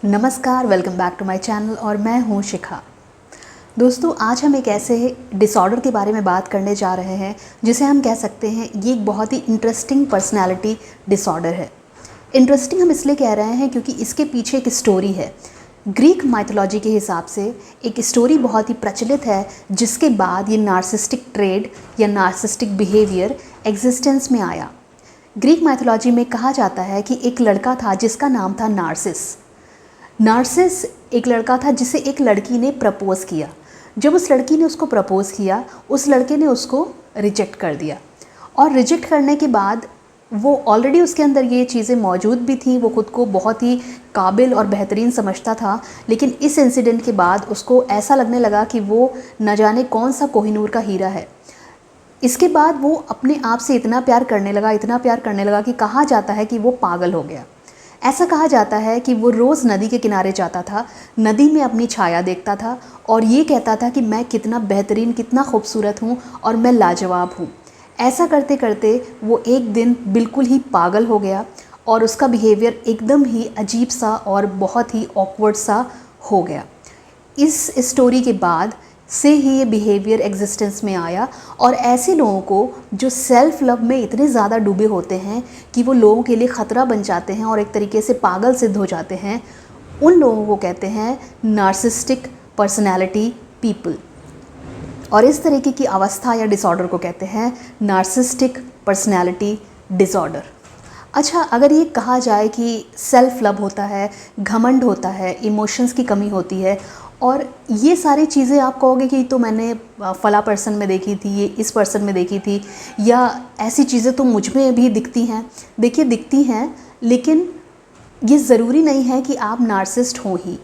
नमस्कार, welcome back to my channel और मैं हूं शिखा। दोस्तों, आज हम एक ऐसे डिसऑर्डर के बारे में बात करने जा रहे हैं जिसे हम कह सकते हैं ये एक बहुत ही इंटरेस्टिंग पर्सनालिटी डिसऑर्डर है। इंटरेस्टिंग हम इसलिए कह रहे हैं क्योंकि इसके पीछे एक स्टोरी है। ग्रीक माइथोलॉजी के हिसाब से एक स्टोरी बहुत ही प्रचलित है जिसके बाद ये नार्सिस्टिक ट्रेड या नार्सिस्टिक बिहेवियर एग्जिस्टेंस में आया। ग्रीक माइथोलॉजी में कहा जाता है कि एक लड़का था जिसका नाम था नार्सिस एक लड़का था जिसे एक लड़की ने प्रपोज़ किया। जब उस लड़की ने उसको प्रपोज़ किया, उस लड़के ने उसको रिजेक्ट कर दिया और रिजेक्ट करने के बाद वो ऑलरेडी उसके अंदर ये चीज़ें मौजूद भी थी। वो खुद को बहुत ही काबिल और बेहतरीन समझता था, लेकिन इस इंसिडेंट के बाद उसको ऐसा लगने लगा कि वो न जाने कौन सा कोहिनूर का हीरा है। इसके बाद वो अपने आप से इतना प्यार करने लगा कि कहा जाता है कि वो पागल हो गया। ऐसा कहा जाता है कि वो रोज़ नदी के किनारे जाता था, नदी में अपनी छाया देखता था और ये कहता था कि मैं कितना बेहतरीन, कितना खूबसूरत हूँ और मैं लाजवाब हूँ। ऐसा करते करते वो एक दिन बिल्कुल ही पागल हो गया और उसका बिहेवियर एकदम ही अजीब सा और बहुत ही ऑकवर्ड सा हो गया। इस स्टोरी के बाद से ही ये बिहेवियर एग्जिस्टेंस में आया और ऐसे लोगों को जो सेल्फ लव में इतने ज़्यादा डूबे होते हैं कि वो लोगों के लिए ख़तरा बन जाते हैं और एक तरीके से पागल सिद्ध हो जाते हैं, उन लोगों को कहते हैं नार्सिस्टिक पर्सनैलिटी पीपल। और इस तरीके की अवस्था या डिसऑर्डर को कहते हैं नार्सिस्टिक पर्सनैलिटी डिसऑर्डर। अच्छा, अगर ये कहा जाए कि सेल्फ लव होता है, घमंड होता है, इमोशंस की कमी होती है और ये सारी चीज़ें आप कहोगे कि तो मैंने फला पर्सन में देखी थी, ये इस पर्सन में देखी थी, या ऐसी चीज़ें तो मुझ में भी दिखती हैं। देखिए, दिखती हैं, लेकिन ये ज़रूरी नहीं है कि आप नार्सिस्ट हों ही।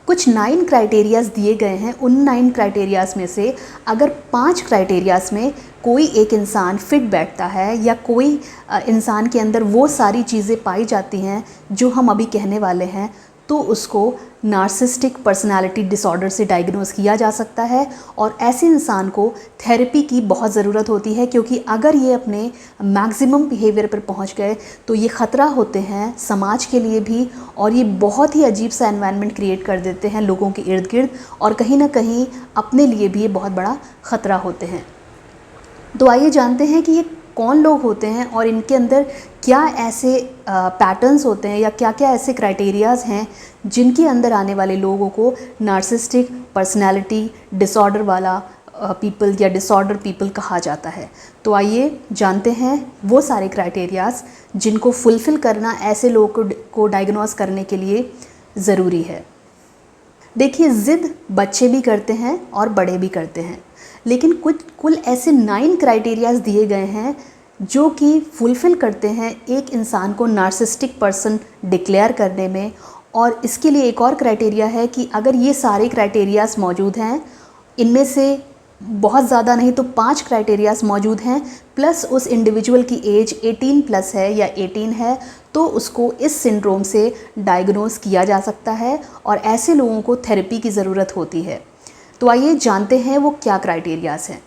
कुछ 9 क्राइटेरियाज़ दिए गए हैं। उन 9 क्राइटेरियाज़ में से अगर 5 क्राइटेरियाज़ में कोई एक इंसान फिट बैठता है या कोई इंसान के अंदर वो सारी चीज़ें पाई जाती हैं जो हम अभी कहने वाले हैं, तो उसको नार्सिस्टिक पर्सनालिटी डिसऑर्डर से डायग्नोज किया जा सकता है। और ऐसे इंसान को थेरेपी की बहुत ज़रूरत होती है, क्योंकि अगर ये अपने मैक्सिमम बिहेवियर पर पहुंच गए तो ये ख़तरा होते हैं समाज के लिए भी, और ये बहुत ही अजीब सा एनवायरनमेंट क्रिएट कर देते हैं लोगों के इर्द गिर्द, और कहीं ना कहीं अपने लिए भी ये बहुत बड़ा ख़तरा होते हैं। तो आइए जानते हैं कि ये कौन लोग होते हैं और इनके अंदर क्या ऐसे पैटर्न्स होते हैं या क्या क्या ऐसे क्राइटेरियाज़ हैं जिनके अंदर आने वाले लोगों को नार्सिस्टिक पर्सनालिटी डिसऑर्डर वाला पीपल या डिसऑर्डर पीपल कहा जाता है। तो आइए जानते हैं वो सारे क्राइटेरियाज़ जिनको फुलफ़िल करना ऐसे लोगों को डायग्नोज करने के लिए ज़रूरी है। देखिए, ज़िद बच्चे भी करते हैं और बड़े भी करते हैं, लेकिन कुल ऐसे 9 क्राइटेरियाज़ दिए गए हैं जो कि फुलफ़िल करते हैं एक इंसान को नार्सिस्टिक पर्सन डिक्लेयर करने में। और इसके लिए एक और क्राइटेरिया है कि अगर ये सारे क्राइटेरियाज़ मौजूद हैं, इनमें से बहुत ज़्यादा नहीं तो 5 क्राइटेरियाज़ मौजूद हैं, प्लस उस इंडिविजुअल की एज 18 प्लस है या 18 है, तो उसको इस सिंड्रोम से डायग्नोज किया जा सकता है और ऐसे लोगों को थेरेपी की ज़रूरत होती है। तो आइए जानते हैं वो क्या क्राइटेरियाज़ हैं।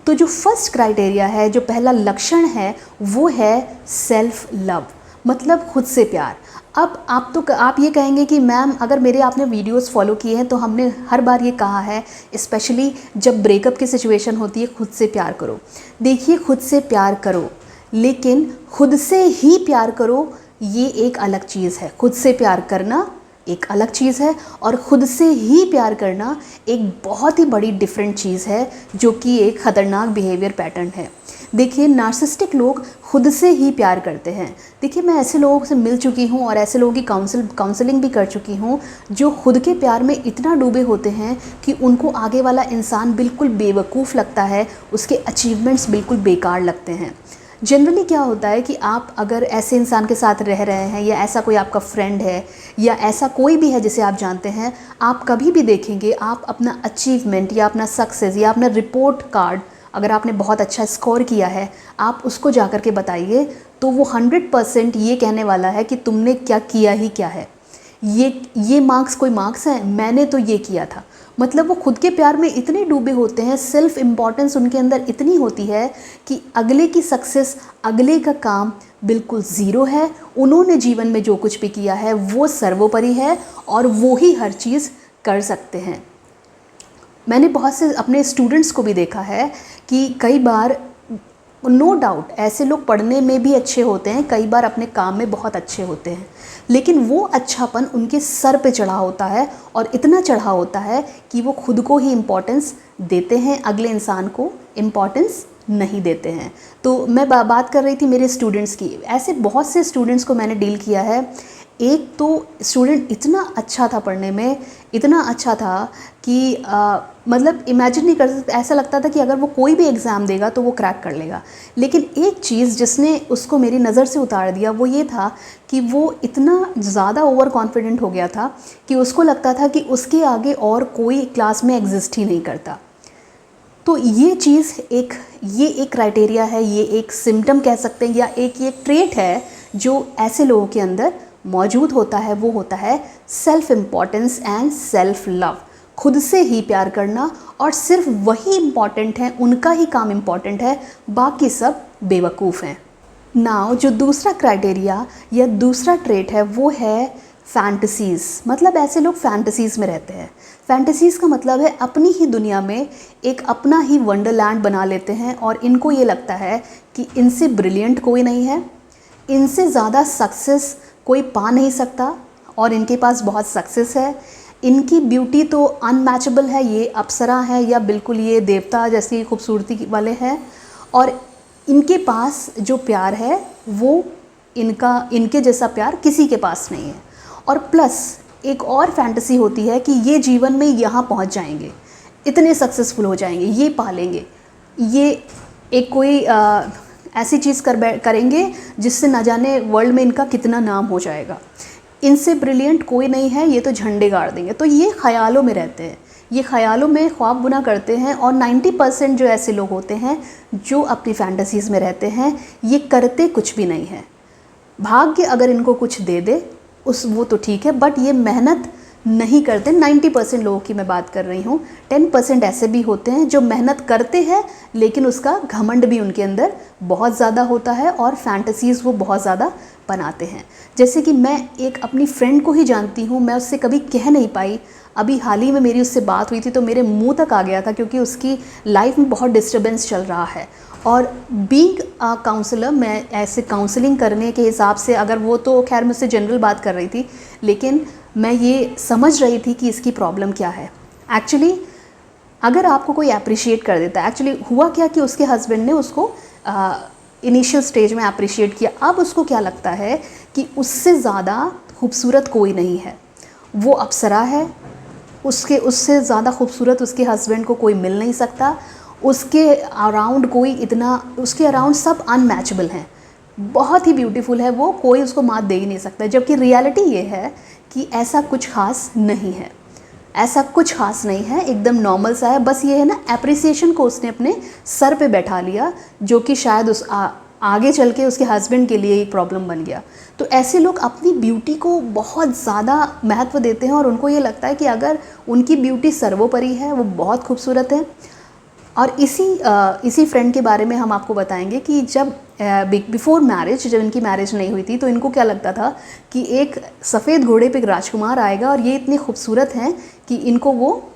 तो जो फर्स्ट क्राइटेरिया है, जो पहला लक्षण है, वो है सेल्फ लव, मतलब खुद से प्यार। अब आप ये कहेंगे कि मैम, अगर मेरे आपने वीडियोस फॉलो किए हैं तो हमने हर बार ये कहा है, स्पेशली जब ब्रेकअप की सिचुएशन होती है, खुद से प्यार करो। देखिए, खुद से प्यार करो, लेकिन खुद से ही प्यार करो, ये एक अलग चीज़ है। खुद से प्यार करना एक अलग चीज़ है और ख़ुद से ही प्यार करना एक बहुत ही बड़ी डिफरेंट चीज़ है, जो कि एक ख़तरनाक बिहेवियर पैटर्न है। देखिए, नार्सिस्टिक लोग खुद से ही प्यार करते हैं। देखिए, मैं ऐसे लोगों से मिल चुकी हूँ और ऐसे लोगों की काउंसलिंग भी कर चुकी हूँ जो खुद के प्यार में इतना डूबे होते हैं कि उनको आगे वाला इंसान बिल्कुल बेवकूफ़ लगता है, उसके अचीवमेंट्स बिल्कुल बेकार लगते हैं। जनरली क्या होता है कि आप अगर ऐसे इंसान के साथ रह रहे हैं या ऐसा कोई आपका फ्रेंड है या ऐसा कोई भी है जिसे आप जानते हैं, आप कभी भी देखेंगे, आप अपना अचीवमेंट या अपना सक्सेस या अपना रिपोर्ट कार्ड, अगर आपने बहुत अच्छा स्कोर किया है, आप उसको जा कर के बताइए तो वो 100% ये कहने वाला है कि तुमने क्या किया ही क्या है। ये मार्क्स कोई मार्क्स हैं, मैंने तो ये किया था। मतलब वो खुद के प्यार में इतने डूबे होते हैं, सेल्फ इम्पॉर्टेंस उनके अंदर इतनी होती है कि अगले की सक्सेस, अगले का काम बिल्कुल ज़ीरो है। उन्होंने जीवन में जो कुछ भी किया है वो सर्वोपरि है और वो ही हर चीज़ कर सकते हैं। मैंने बहुत से अपने स्टूडेंट्स को भी देखा है कि कई बार नो डाउट ऐसे लोग पढ़ने में भी अच्छे होते हैं, कई बार अपने काम में बहुत अच्छे होते हैं, लेकिन वो अच्छापन उनके सर पे चढ़ा होता है और इतना चढ़ा होता है कि वो खुद को ही इम्पोर्टेंस देते हैं, अगले इंसान को इम्पोर्टेंस नहीं देते हैं। तो मैं बात कर रही थी मेरे स्टूडेंट्स की। ऐसे बहुत से स्टूडेंट्स को मैंने डील किया है। एक तो स्टूडेंट इतना अच्छा था पढ़ने में, इतना अच्छा था कि मतलब इमेजिन नहीं कर सकते, ऐसा लगता था कि अगर वो कोई भी एग्ज़ाम देगा तो वो क्रैक कर लेगा। लेकिन एक चीज़ जिसने उसको मेरी नज़र से उतार दिया वो ये था कि वो इतना ज़्यादा ओवर कॉन्फिडेंट हो गया था कि उसको लगता था कि उसके आगे और कोई क्लास में एग्जिस्ट ही नहीं करता। तो ये चीज़ ये एक क्राइटेरिया है, ये एक सिम्टम कह सकते हैं या एक ये ट्रेट है जो ऐसे लोगों के अंदर मौजूद होता है। वो होता है self importance and self love. खुद से ही प्यार करना और सिर्फ वही इम्पॉर्टेंट है, उनका ही काम इम्पॉर्टेंट है, बाकी सब बेवकूफ़ हैं। नाउ जो दूसरा क्राइटेरिया या दूसरा ट्रेट है वो है फैंटसीज़। मतलब ऐसे लोग फैंटसीज़ में रहते हैं। फैंटसीज़ का मतलब है अपनी ही दुनिया में एक अपना ही वंडरलैंड बना लेते हैं और इनको ये लगता है कि इनसे ब्रिलियंट कोई नहीं है, इनसे ज़्यादा सक्सेस कोई पा नहीं सकता और इनके पास बहुत सक्सेस है। इनकी ब्यूटी तो अनमैचेबल है, ये अप्सरा है या बिल्कुल ये देवता जैसी खूबसूरती वाले हैं। और इनके पास जो प्यार है वो इनके जैसा प्यार किसी के पास नहीं है। और प्लस एक और फैंटेसी होती है कि ये जीवन में यहाँ पहुँच जाएंगे, इतने सक्सेसफुल हो जाएंगे, ये पा लेंगे, ये एक कोई ऐसी चीज़ करेंगे जिससे न जाने वर्ल्ड में इनका कितना नाम हो जाएगा, इनसे ब्रिलियंट कोई नहीं है, ये तो झंडे गाड़ देंगे। तो ये ख्यालों में रहते हैं, ये ख्यालों में ख्वाब बुना करते हैं। और 90% जो ऐसे लोग होते हैं जो अपनी फैंटेसीज़ में रहते हैं, ये करते कुछ भी नहीं है। भाग्य अगर इनको कुछ दे दे वो तो ठीक है, बट ये मेहनत नहीं करते। 90% लोगों की मैं बात कर रही हूँ। 10% ऐसे भी होते हैं जो मेहनत करते हैं लेकिन उसका घमंड भी उनके अंदर बहुत ज़्यादा होता है और फैंटेसीज़ वो बहुत ज़्यादा बनाते हैं। जैसे कि मैं एक अपनी फ्रेंड को ही जानती हूँ, मैं उससे कभी कह नहीं पाई। अभी हाल ही में मेरी उससे बात हुई थी तो मेरे मुंह तक आ गया था क्योंकि उसकी लाइफ में बहुत डिस्टर्बेंस चल रहा है। और बीइंग अ काउंसलर, मैं ऐसे काउंसलिंग करने के हिसाब से, अगर वो तो खैर मुझसे जनरल बात कर रही थी, लेकिन मैं ये समझ रही थी कि इसकी प्रॉब्लम क्या है। एक्चुअली अगर आपको कोई अप्रिशिएट कर देता है, एक्चुअली हुआ क्या कि उसके हस्बैंड ने उसको इनिशियल स्टेज में अप्रिशिएट किया। अब उसको क्या लगता है कि उससे ज़्यादा खूबसूरत कोई नहीं है, वो अप्सरा है, उससे ज़्यादा खूबसूरत उसके हस्बैंड को कोई मिल नहीं सकता, उसके अराउंड सब अनमैचेबल हैं, बहुत ही ब्यूटीफुल है वो, कोई उसको मात दे ही नहीं सकता। जबकि रियलिटी ये है कि ऐसा कुछ खास नहीं है, ऐसा कुछ खास नहीं है, एकदम नॉर्मल सा है। बस ये है ना, एप्रिसिएशन को उसने अपने सर पे बैठा लिया, जो कि शायद आगे चल के उसके हस्बैंड के लिए एक प्रॉब्लम बन गया। तो ऐसे लोग अपनी ब्यूटी को बहुत ज़्यादा महत्व देते हैं और उनको ये लगता है कि अगर उनकी ब्यूटी सर्वोपरि है, वो बहुत खूबसूरत है। और इसी फ्रेंड के बारे में हम आपको बताएंगे कि जब बिफोर मैरिज, जब इनकी मैरिज नहीं हुई थी, तो इनको क्या लगता था कि एक सफ़ेद घोड़े पे एक राजकुमार आएगा और ये इतने खूबसूरत हैं कि इनको वो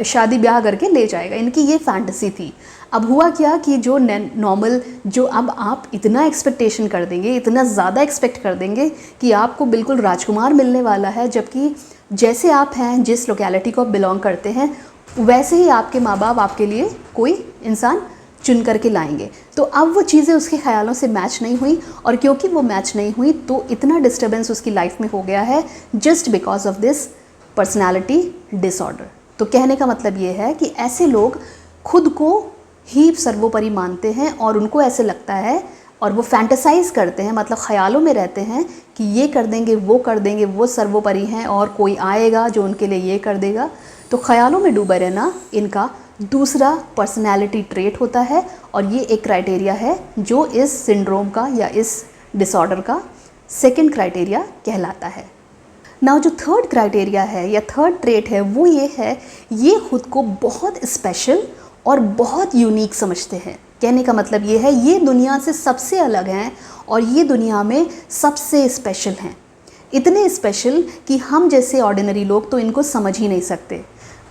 शादी ब्याह करके ले जाएगा। इनकी ये फैंटेसी थी। अब हुआ क्या कि जो नॉर्मल, जो अब आप इतना एक्सपेक्टेशन कर देंगे, इतना ज़्यादा एक्सपेक्ट कर देंगे कि आपको बिल्कुल राजकुमार मिलने वाला है, जबकि जैसे आप हैं, जिस लोकेलिटी को आप बिलोंग करते हैं, वैसे ही आपके माँ बाप आपके लिए कोई इंसान चुन करके लाएंगे। तो अब वो चीज़ें उसके ख्यालों से मैच नहीं हुई, और क्योंकि वो मैच नहीं हुई तो इतना डिस्टर्बेंस उसकी लाइफ में हो गया है just because of this personality disorder. तो कहने का मतलब ये है कि ऐसे लोग खुद को ही सर्वोपरि मानते हैं और उनको ऐसे लगता है, और वो फैंटेसाइज करते हैं, मतलब ख्यालों में रहते हैं कि ये कर देंगे, वो सर्वोपरि हैं और कोई आएगा जो उनके लिए ये कर देगा। तो ख्यालों में डूबे रहना इनका दूसरा पर्सनैलिटी ट्रेट होता है, और ये एक क्राइटेरिया है जो इस सिंड्रोम का या इस डिसऑर्डर का सेकंड क्राइटेरिया कहलाता है। नाउ जो थर्ड क्राइटेरिया है या थर्ड ट्रेट है वो ये है, ये खुद को बहुत स्पेशल और बहुत यूनिक समझते हैं। कहने का मतलब ये है ये दुनिया से सबसे अलग हैं और ये दुनिया में सबसे स्पेशल हैं। इतने स्पेशल कि हम जैसे ऑर्डिनरी लोग तो इनको समझ ही नहीं सकते।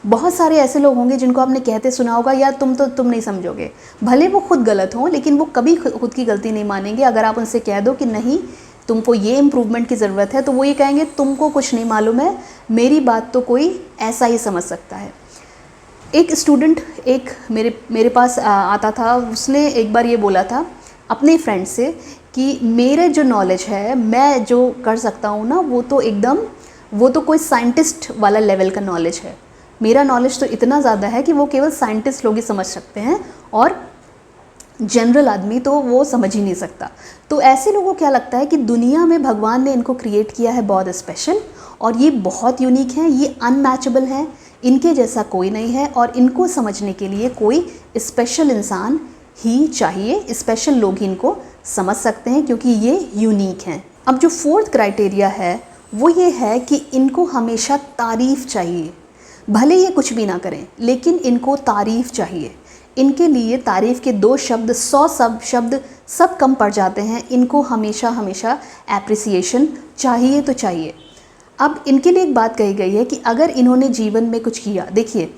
बहुत सारे ऐसे लोग होंगे जिनको आपने कहते सुना होगा यार तुम नहीं समझोगे, भले वो खुद गलत हों लेकिन वो कभी खुद की गलती नहीं मानेंगे। अगर आप उनसे कह दो कि नहीं तुमको ये इम्प्रूवमेंट की ज़रूरत है तो वो ये कहेंगे तुमको कुछ नहीं मालूम है, मेरी बात तो कोई ऐसा ही समझ सकता है। एक स्टूडेंट एक मेरे पास आता था, उसने एक बार ये बोला था अपने फ्रेंड से कि मेरे जो नॉलेज है, मैं जो कर सकता हूँ ना वो तो कोई साइंटिस्ट वाला लेवल का नॉलेज है। मेरा नॉलेज तो इतना ज़्यादा है कि वो केवल साइंटिस्ट लोग ही समझ सकते हैं और जनरल आदमी तो वो समझ ही नहीं सकता। तो ऐसे लोगों को क्या लगता है कि दुनिया में भगवान ने इनको क्रिएट किया है बहुत स्पेशल और ये बहुत यूनिक हैं, ये अनमैचेबल हैं, इनके जैसा कोई नहीं है और इनको समझने के लिए कोई स्पेशल इंसान ही चाहिए, स्पेशल लोग ही इनको समझ सकते हैं क्योंकि ये यूनिक हैं। अब जो फोर्थ क्राइटेरिया है वो ये है कि इनको हमेशा तारीफ़ चाहिए, भले ये कुछ भी ना करें लेकिन इनको तारीफ़ चाहिए। इनके लिए तारीफ़ के 2 शब्द 100 शब्द सब कम पड़ जाते हैं। इनको हमेशा हमेशा एप्रिसिएशन चाहिए तो चाहिए। अब इनके लिए एक बात कही गई है कि अगर इन्होंने जीवन में कुछ किया, देखिए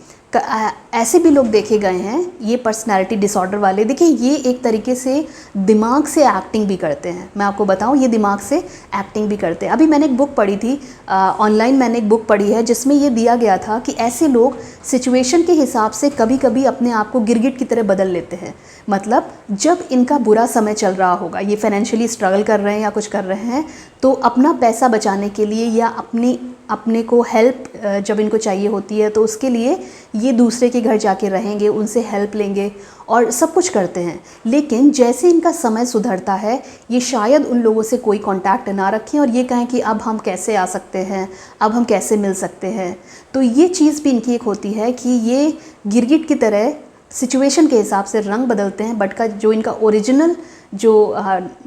ऐसे भी लोग देखे गए हैं ये पर्सनैलिटी डिसऑर्डर वाले, देखिए ये एक तरीके से दिमाग से एक्टिंग भी करते हैं। मैं आपको बताऊं ये दिमाग से एक्टिंग भी करते हैं। अभी मैंने एक बुक पढ़ी थी ऑनलाइन, मैंने एक बुक पढ़ी है जिसमें ये दिया गया था कि ऐसे लोग सिचुएशन के हिसाब से कभी कभी अपने आप को गिरगिट की तरह बदल लेते हैं। मतलब जब इनका बुरा समय चल रहा होगा, ये फाइनेंशियली स्ट्रगल कर रहे हैं या कुछ कर रहे हैं, तो अपना पैसा बचाने के लिए या अपने को हेल्प जब इनको चाहिए होती है तो उसके लिए ये दूसरे के घर जाके रहेंगे, उनसे हेल्प लेंगे और सब कुछ करते हैं। लेकिन जैसे इनका समय सुधरता है ये शायद उन लोगों से कोई कांटेक्ट ना रखें और ये कहें कि अब हम कैसे आ सकते हैं, अब हम कैसे मिल सकते हैं। तो ये चीज़ भी इनकी एक होती है कि ये गिरगिट की तरह सिचुएशन के हिसाब से रंग बदलते हैं, बट का जो इनका ओरिजिनल जो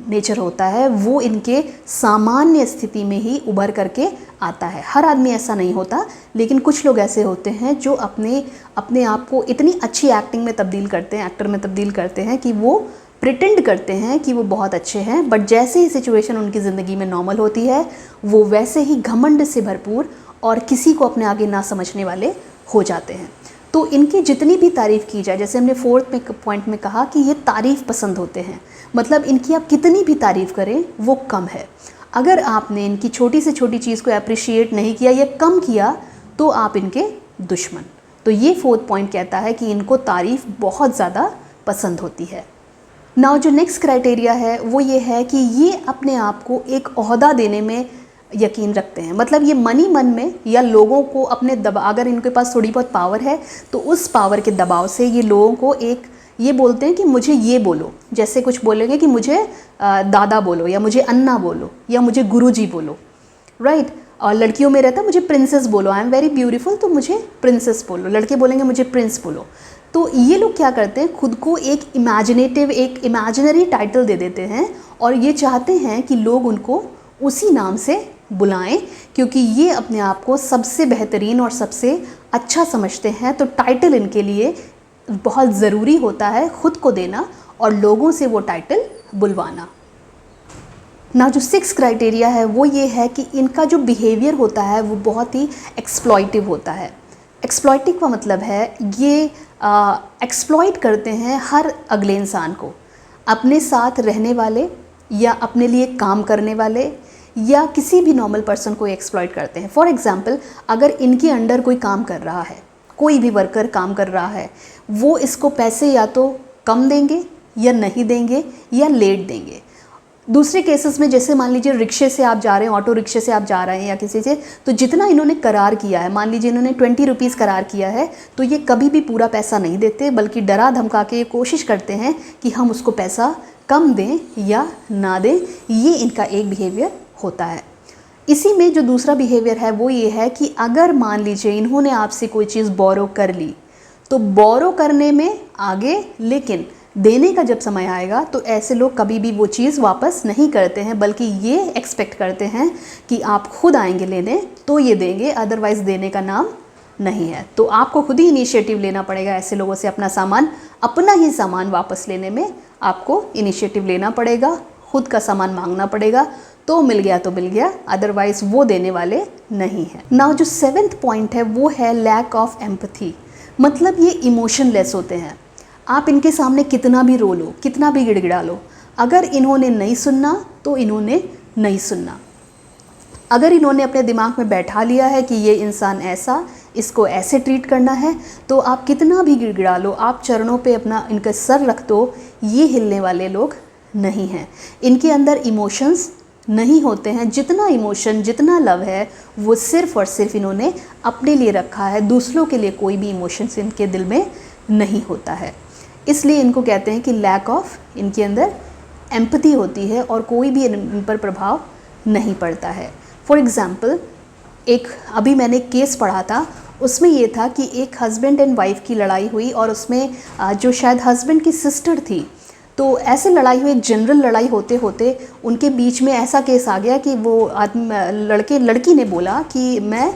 नेचर होता है वो इनके सामान्य स्थिति में ही उभर करके आता है। हर आदमी ऐसा नहीं होता लेकिन कुछ लोग ऐसे होते हैं जो अपने आप को इतनी अच्छी एक्टिंग में तब्दील करते हैं, एक्टर में तब्दील करते हैं कि वो प्रिटेंड करते हैं कि वो बहुत अच्छे हैं, बट जैसे ही सिचुएशन उनकी ज़िंदगी में नॉर्मल होती है वो वैसे ही घमंड से भरपूर और किसी को अपने आगे ना समझने वाले हो जाते हैं। तो इनकी जितनी भी तारीफ़ की जाए, जैसे हमने फोर्थ पॉइंट में कहा कि ये तारीफ़ पसंद होते हैं, मतलब इनकी आप कितनी भी तारीफ़ करें वो कम है। अगर आपने इनकी छोटी से छोटी चीज़ को अप्रिशिएट नहीं किया या कम किया तो आप इनके दुश्मन। तो ये फोर्थ पॉइंट कहता है कि इनको तारीफ़ बहुत ज़्यादा पसंद होती है। नाउ जो नेक्स्ट क्राइटेरिया है वो ये है कि ये अपने आप को एक ओहदा देने में यकीन रखते हैं। मतलब ये मन में या लोगों को अपने दबाव, अगर इनके पास थोड़ी बहुत पावर है तो उस पावर के दबाव से ये लोगों को एक ये बोलते हैं कि मुझे ये बोलो, जैसे कुछ बोलेंगे कि मुझे दादा बोलो या मुझे अन्ना बोलो या मुझे गुरुजी बोलो, राइट। और लड़कियों में रहता है मुझे प्रिंसेस बोलो, आई एम वेरी ब्यूटीफुल तो मुझे प्रिंसेस बोलो, लड़के बोलेंगे मुझे प्रिंस बोलो। तो ये लोग क्या करते हैं, खुद को एक इमेजिनरी टाइटल दे देते हैं और ये चाहते हैं कि लोग उनको उसी नाम से बुलाएं क्योंकि ये अपने आप को सबसे बेहतरीन और सबसे अच्छा समझते हैं। तो टाइटल इनके लिए बहुत ज़रूरी होता है, खुद को देना और लोगों से वो टाइटल बुलवाना। ना जो 6 क्राइटेरिया है वो ये है कि इनका जो बिहेवियर होता है वो बहुत ही एक्सप्लॉइटिव होता है। एक्सप्लॉइटिव का मतलब है ये एक्सप्लॉइट करते हैं हर अगले इंसान को, अपने साथ रहने वाले या अपने लिए काम करने वाले या किसी भी नॉर्मल पर्सन को एक्सप्लॉइट करते हैं। फॉर एग्ज़ाम्पल अगर इनके अंडर कोई काम कर रहा है, कोई भी वर्कर काम कर रहा है, वो इसको पैसे या तो कम देंगे या नहीं देंगे या लेट देंगे। दूसरे केसेस में जैसे मान लीजिए रिक्शे से आप जा रहे हैं, ऑटो रिक्शे से आप जा रहे हैं या किसी से, तो जितना इन्होंने करार किया है, मान लीजिए इन्होंने 20 रुपीज़ करार किया है तो ये कभी भी पूरा पैसा नहीं देते बल्कि डरा धमका के ये कोशिश करते हैं कि हम उसको पैसा कम दें या ना दें। ये इनका एक बिहेवियर होता है। इसी में जो दूसरा बिहेवियर है वो ये है कि अगर मान लीजिए इन्होंने आपसे कोई चीज़ बोरो कर ली तो बोरो करने में आगे, लेकिन देने का जब समय आएगा तो ऐसे लोग कभी भी वो चीज़ वापस नहीं करते हैं, बल्कि ये एक्सपेक्ट करते हैं कि आप खुद आएंगे लेने तो ये देंगे, अदरवाइज़ देने का नाम नहीं है। तो आपको खुद ही इनिशिएटिव लेना पड़ेगा ऐसे लोगों से अपना ही सामान वापस लेने में आपको इनिशिएटिव लेना पड़ेगा, खुद का सामान मांगना पड़ेगा, तो मिल गया, अदरवाइज़ वो देने वाले नहीं हैं। नाउ जो 7th पॉइंट है वो है लैक ऑफ एम्पैथी। मतलब ये इमोशनलेस होते हैं। आप इनके सामने कितना भी रो लो, कितना भी गिड़गिड़ा लो, अगर इन्होंने नहीं सुनना तो इन्होंने नहीं सुनना। अगर इन्होंने अपने दिमाग में बैठा लिया है कि ये इंसान ऐसा, इसको ऐसे ट्रीट करना है, तो आप कितना भी गिड़गिड़ा लो, आप चरणों पे अपना इनका सर रख दो, ये हिलने वाले लोग नहीं हैं। इनके अंदर इमोशंस नहीं होते हैं। जितना इमोशन, जितना लव है वो सिर्फ़ और सिर्फ इन्होंने अपने लिए रखा है, दूसरों के लिए कोई भी इमोशंस इनके दिल में नहीं होता है। इसलिए इनको कहते हैं कि लैक ऑफ, इनके अंदर एम्पैथी होती है और कोई भी इन पर प्रभाव नहीं पड़ता है। फॉर एग्ज़ाम्पल, एक अभी मैंने केस पढ़ा था, उसमें ये था कि एक हस्बैंड एंड वाइफ की लड़ाई हुई और उसमें जो शायद हस्बैंड की सिस्टर थी, तो ऐसे लड़ाई हुई, एक जनरल लड़ाई होते होते उनके बीच में ऐसा केस आ गया कि वो लड़की ने बोला कि मैं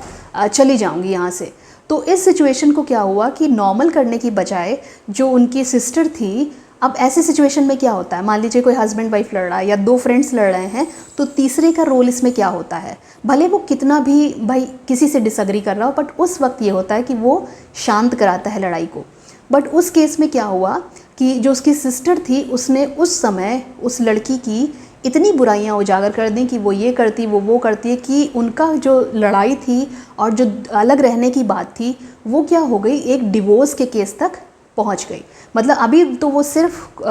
चली जाऊंगी यहाँ से। तो इस सिचुएशन को क्या हुआ कि नॉर्मल करने की बजाय जो उनकी सिस्टर थी, अब ऐसे सिचुएशन में क्या होता है, मान लीजिए कोई हस्बैंड वाइफ लड़ रहा है या दो फ्रेंड्स लड़ रहे हैं, तो तीसरे का रोल इसमें क्या होता है, भले वो कितना भी भाई किसी से डिसएग्री कर रहा हो, बट उस वक्त ये होता है कि वो शांत कराता है लड़ाई को। बट उस केस में क्या हुआ कि जो उसकी सिस्टर थी उसने उस समय उस लड़की की इतनी बुराइयां उजागर कर दी कि वो ये करती, वो करती है, कि उनका जो लड़ाई थी और जो अलग रहने की बात थी वो क्या हो गई, एक डिवोर्स के केस तक पहुंच गई। मतलब अभी तो वो सिर्फ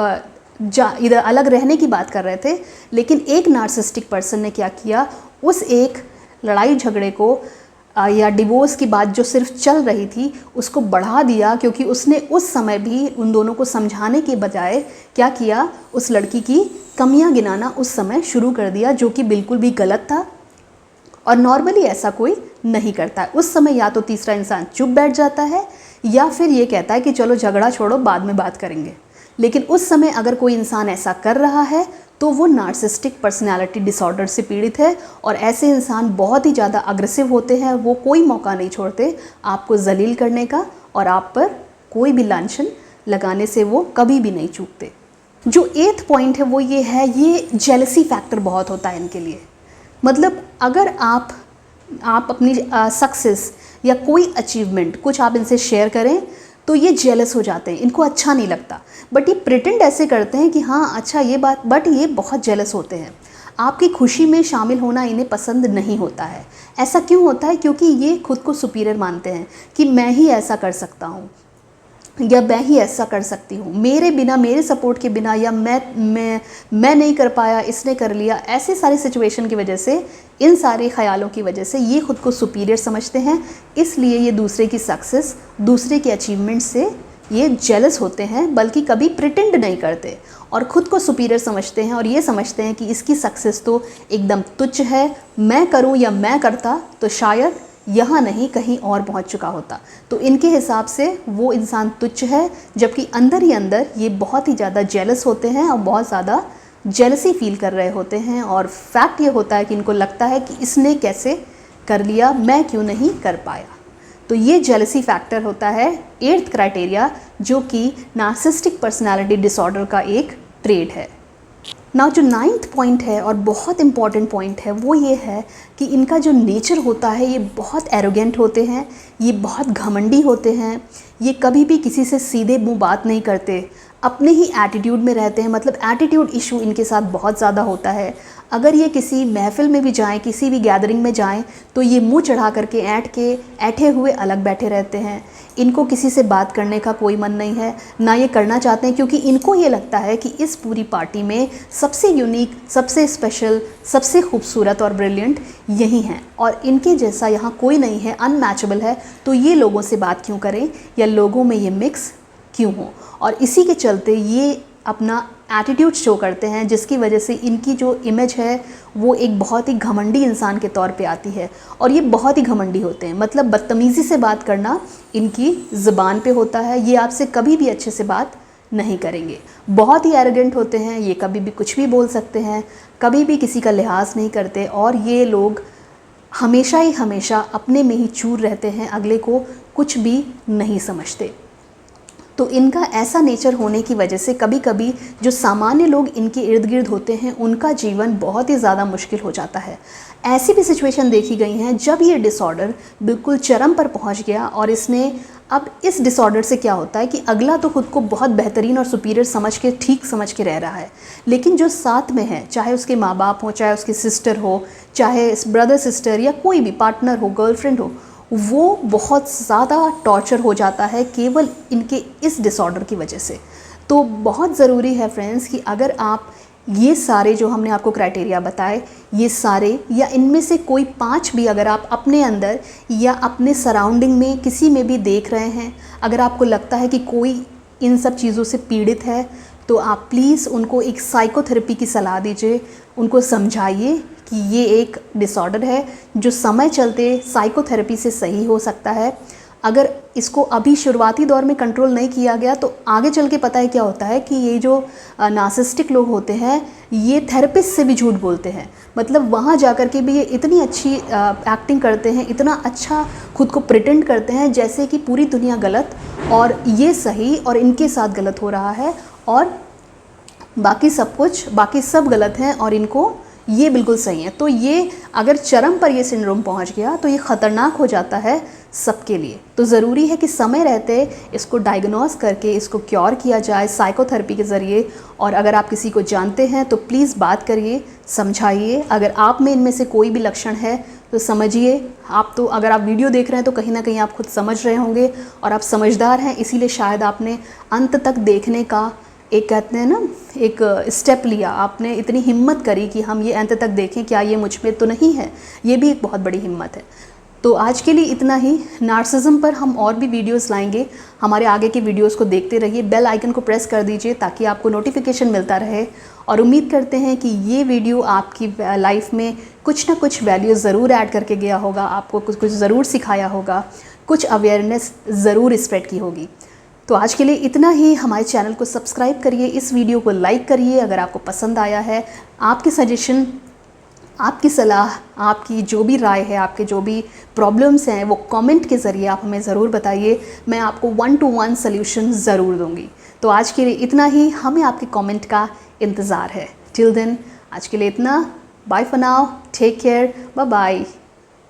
इधर अलग रहने की बात कर रहे थे, लेकिन एक नार्सिसिस्टिक पर्सन ने क्या किया, उस एक लड़ाई झगड़े को या डिवोर्स की बात जो सिर्फ चल रही थी उसको बढ़ा दिया, क्योंकि उसने उस समय भी उन दोनों को समझाने के बजाय क्या किया, उस लड़की की कमियां गिनाना उस समय शुरू कर दिया, जो कि बिल्कुल भी गलत था और नॉर्मली ऐसा कोई नहीं करता है। उस समय या तो तीसरा इंसान चुप बैठ जाता है या फिर ये कहता है कि चलो झगड़ा छोड़ो, बाद में बात करेंगे। लेकिन उस समय अगर कोई इंसान ऐसा कर रहा है तो वो नार्सिसिस्टिक पर्सनालिटी डिसऑर्डर से पीड़ित है, और ऐसे इंसान बहुत ही ज़्यादा अग्रेसिव होते हैं। वो कोई मौका नहीं छोड़ते आपको जलील करने का, और आप पर कोई भी लांछन लगाने से वो कभी भी नहीं चूकते। जो 8th पॉइंट है वो ये है, ये जेलसी फैक्टर बहुत होता है इनके लिए। मतलब अगर आप अपनी सक्सेस या कोई अचीवमेंट कुछ आप इनसे शेयर करें तो ये जेलस हो जाते हैं, इनको अच्छा नहीं लगता। बट ये प्रिटेंड ऐसे करते हैं कि हाँ अच्छा ये बात, बट ये बहुत जेलस होते हैं। आपकी खुशी में शामिल होना इन्हें पसंद नहीं होता है। ऐसा क्यों होता है? क्योंकि ये खुद को सुपीरियर मानते हैं कि मैं ही ऐसा कर सकता हूँ या मैं ही ऐसा कर सकती हूँ, मेरे बिना, मेरे सपोर्ट के बिना, या मैं नहीं कर पाया, इसने कर लिया। ऐसे सारी सिचुएशन की वजह से, इन सारे ख्यालों की वजह से ये खुद को सुपीरियर समझते हैं, इसलिए ये दूसरे की सक्सेस, दूसरे के अचीवमेंट से ये जेलस होते हैं, बल्कि कभी प्रिटेंड नहीं करते और ख़ुद को सुपीरियर समझते हैं और ये समझते हैं कि इसकी सक्सेस तो एकदम तुच्छ है, मैं करूँ या मैं करता तो शायद यहाँ नहीं कहीं और पहुँच चुका होता। तो इनके हिसाब से वो इंसान तुच्छ है, जबकि अंदर ही अंदर ये बहुत ही ज़्यादा जेलस होते हैं और बहुत ज़्यादा जेलसी फील कर रहे होते हैं। और फैक्ट ये होता है कि इनको लगता है कि इसने कैसे कर लिया, मैं क्यों नहीं कर पाया। तो ये जेलसी फैक्टर होता है 8th क्राइटेरिया, जो कि नार्सिसिस्टिक पर्सनालिटी डिसऑर्डर का एक ट्रेट है। ना जो 9th पॉइंट है और बहुत इम्पॉर्टेंट पॉइंट है वो ये है कि इनका जो नेचर होता है ये बहुत एरोगेंट होते हैं, ये बहुत घमंडी होते हैं, ये कभी भी किसी से सीधे मुंह बात नहीं करते, अपने ही एटीट्यूड में रहते हैं। मतलब एटीट्यूड इशू इनके साथ बहुत ज़्यादा होता है। अगर ये किसी महफिल में भी जाएं, किसी भी गैदरिंग में जाएं, तो ये मुंह चढ़ा करके ऐठे हुए अलग बैठे रहते हैं। इनको किसी से बात करने का कोई मन नहीं है, ना ये करना चाहते हैं, क्योंकि इनको ये लगता है कि इस पूरी पार्टी में सबसे यूनिक, सबसे स्पेशल, सबसे खूबसूरत और ब्रिलियंट यही हैं और इनके जैसा यहाँ कोई नहीं है, अनमैचेबल है। तो ये लोगों से बात क्यों करें या लोगों में ये मिक्स क्यों हो। और इसी के चलते ये अपना एटीट्यूड शो करते हैं, जिसकी वजह से इनकी जो इमेज है वो एक बहुत ही घमंडी इंसान के तौर पे आती है। और ये बहुत ही घमंडी होते हैं, मतलब बदतमीज़ी से बात करना इनकी ज़ुबान पे होता है। ये आपसे कभी भी अच्छे से बात नहीं करेंगे। बहुत ही एरोगेंट होते हैं ये, कभी भी कुछ भी बोल सकते हैं, कभी भी किसी का लिहाज नहीं करते, और ये लोग हमेशा ही हमेशा अपने में ही चूर रहते हैं, अगले को कुछ भी नहीं समझते। तो इनका ऐसा नेचर होने की वजह से कभी कभी जो सामान्य लोग इनके इर्द गिर्द होते हैं उनका जीवन बहुत ही ज़्यादा मुश्किल हो जाता है। ऐसी भी सिचुएशन देखी गई हैं जब ये डिसऑर्डर बिल्कुल चरम पर पहुंच गया, और इसने अब इस डिसऑर्डर से क्या होता है कि अगला तो खुद को बहुत बेहतरीन और सुपीरियर समझ के, ठीक समझ के रह रहा है, लेकिन जो साथ में है, चाहे उसके माँ बाप हो, चाहे उसकी सिस्टर हो, चाहे ब्रदर सिस्टर या कोई भी पार्टनर हो, गर्लफ्रेंड हो, वो बहुत ज़्यादा टॉर्चर हो जाता है केवल इनके इस डिसऑर्डर की वजह से। तो बहुत ज़रूरी है फ्रेंड्स कि अगर आप ये सारे जो हमने आपको क्राइटेरिया बताए, ये सारे या इनमें से कोई 5 भी अगर आप अपने अंदर या अपने सराउंडिंग में किसी में भी देख रहे हैं, अगर आपको लगता है कि कोई इन सब चीज़ों से पीड़ित है, तो आप प्लीज़ उनको एक साइकोथेरेपी की सलाह दीजिए, उनको समझाइए कि ये एक डिसऑर्डर है जो समय चलते साइकोथेरेपी से सही हो सकता है। अगर इसको अभी शुरुआती दौर में कंट्रोल नहीं किया गया तो आगे चल के पता है क्या होता है कि ये जो नार्सिसिस्टिक लोग होते हैं ये थेरेपिस्ट से भी झूठ बोलते हैं। मतलब वहाँ जाकर के भी ये इतनी अच्छी एक्टिंग करते हैं, इतना अच्छा खुद को प्रिटेंड करते हैं जैसे कि पूरी दुनिया गलत और ये सही और इनके साथ गलत हो रहा है, और बाकी सब गलत हैं और इनको ये बिल्कुल सही है। तो ये अगर चरम पर ये सिंड्रोम पहुंच गया तो ये ख़तरनाक हो जाता है सबके लिए। तो ज़रूरी है कि समय रहते इसको डायग्नोस करके इसको क्योर किया जाए साइकोथेरेपी के ज़रिए। और अगर आप किसी को जानते हैं तो प्लीज़ बात करिए, समझाइए। अगर आप में इनमें से कोई भी लक्षण है तो समझिए। आप तो अगर आप वीडियो देख रहे हैं तो कहीं ना कहीं आप खुद समझ रहे होंगे और आप समझदार हैं, इसीलिए शायद आपने अंत तक देखने का एक, कहते हैं ना, एक स्टेप लिया, आपने इतनी हिम्मत करी कि हम ये अंत तक देखें क्या ये मुझ में तो नहीं है। ये भी एक बहुत बड़ी हिम्मत है। तो आज के लिए इतना ही। नार्सिसिज्म पर हम और भी वीडियोस लाएंगे। हमारे आगे के वीडियोस को देखते रहिए, बेल आइकन को प्रेस कर दीजिए ताकि आपको नोटिफिकेशन मिलता रहे। और उम्मीद करते हैं कि ये वीडियो आपकी लाइफ में कुछ ना कुछ वैल्यू ज़रूर ऐड करके गया होगा, आपको कुछ कुछ ज़रूर सिखाया होगा, कुछ अवेयरनेस ज़रूर स्प्रेड की होगी। तो आज के लिए इतना ही। हमारे चैनल को सब्सक्राइब करिए, इस वीडियो को लाइक करिए अगर आपको पसंद आया है। आपकी सजेशन, आपकी सलाह, आपकी जो भी राय है, आपके जो भी प्रॉब्लम्स हैं वो कमेंट के ज़रिए आप हमें ज़रूर बताइए। मैं आपको 1-to-1 सल्यूशन ज़रूर दूंगी। तो आज के लिए इतना ही। हमें आपके कमेंट का इंतज़ार है। टिल देन आज के लिए इतना। Bye for now, take care, bye bye.